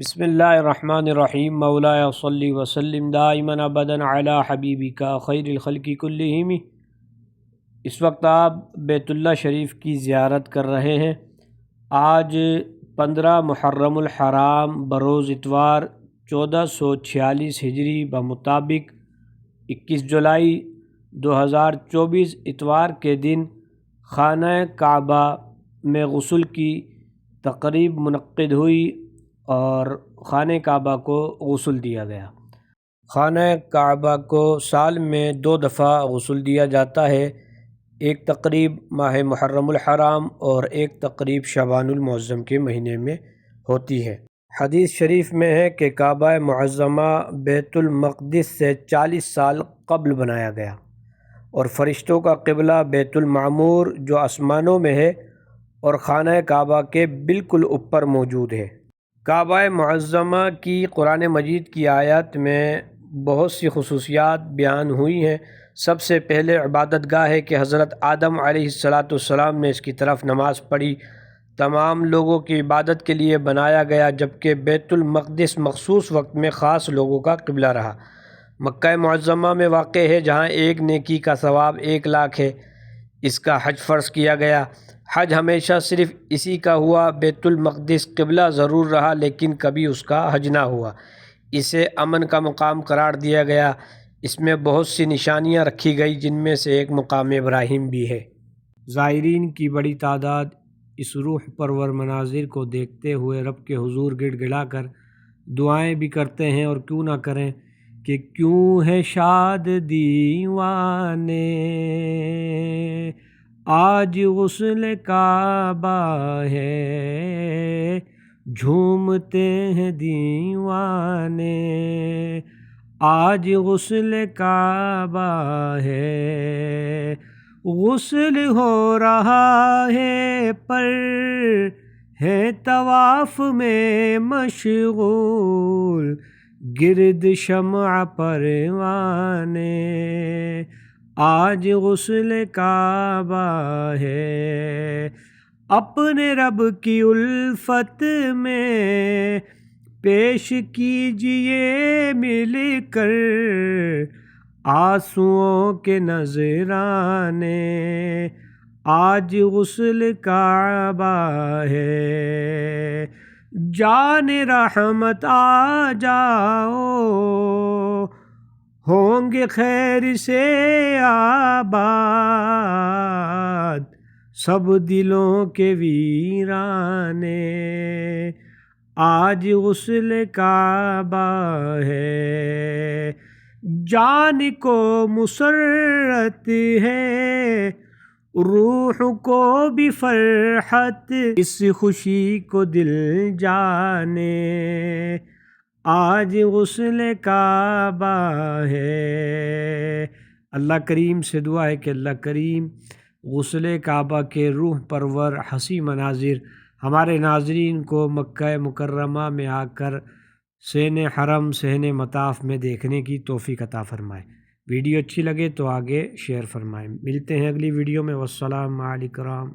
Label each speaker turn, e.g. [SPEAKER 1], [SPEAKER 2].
[SPEAKER 1] بسم اللہ الرحمن الرحیم مولایا صلی وسلم دائما ابدا علی حبیبک خیر الخلق کلہم۔ اس وقت آپ بیت اللہ شریف کی زیارت کر رہے ہیں۔ آج 15 محرم الحرام بروز اتوار 1446 ہجری بمطابق 21 جولائی 2024 اتوار کے دن خانہ کعبہ میں غسل کی تقریب منعقد ہوئی اور خانہ کعبہ کو غسل دیا گیا۔ خانہ کعبہ کو سال میں 2 دفعہ غسل دیا جاتا ہے، ایک تقریب ماہ محرم الحرام اور ایک تقریب شعبان المعظم کے مہینے میں ہوتی ہے۔ حدیث شریف میں ہے کہ کعبہ معظمہ بیت المقدس سے 40 سال قبل بنایا گیا اور فرشتوں کا قبلہ بیت المعمور جو آسمانوں میں ہے اور خانہ کعبہ کے بالکل اوپر موجود ہے۔ کعبہ معظمہ کی قرآن مجید کی آیات میں بہت سی خصوصیات بیان ہوئی ہیں۔ سب سے پہلے عبادت گاہ ہے کہ حضرت آدم علیہ السلام نے اس کی طرف نماز پڑھی، تمام لوگوں کی عبادت کے لیے بنایا گیا، جبکہ بیت المقدس مخصوص وقت میں خاص لوگوں کا قبلہ رہا۔ مکہ معظمہ میں واقع ہے جہاں ایک نیکی کا ثواب 1 لاکھ ہے۔ اس کا حج فرض کیا گیا۔ حج ہمیشہ صرف اسی کا ہوا، بیت المقدس قبلہ ضرور رہا لیکن کبھی اس کا حج نہ ہوا۔ اسے امن کا مقام قرار دیا گیا۔ اس میں بہت سی نشانیاں رکھی گئی جن میں سے ایک مقام ابراہیم بھی ہے۔ زائرین کی بڑی تعداد اس روح پرور مناظر کو دیکھتے ہوئے رب کے حضور گڑ گڑا کر دعائیں بھی کرتے ہیں، اور کیوں نہ کریں کہ کیوں ہے شاد دیوانے آج غسل کعبہ ہے، جھومتے ہیں دیوانے آج غسل کعبہ ہے، غسل ہو رہا ہے پر ہے طواف میں مشغول گرد شمع پروانے آج غسل کعبہ ہے، اپنے رب کی الفت میں پیش کیجئے مل کر آنسوؤں کے نذرانے آج غسل کعبہ ہے، جان رحمت آ جاؤ ہوں گے خیر سے آباد سب دلوں کے ویرانے آج غسل کعبہ ہے، جان کو مسرت ہے روح کو بھی فرحت، اس خوشی کو دل جانے آج غسل کعبہ ہے۔ اللہ کریم سے دعا ہے کہ اللہ کریم غسل کعبہ کے روح پرور حسین مناظر ہمارے ناظرین کو مکہ مکرمہ میں آ کر صحن حرم صحن مطاف میں دیکھنے کی توفیق عطا فرمائے۔ ویڈیو اچھی لگے تو آگے شیئر فرمائیں۔ ملتے ہیں اگلی ویڈیو میں۔ والسلام علیکم۔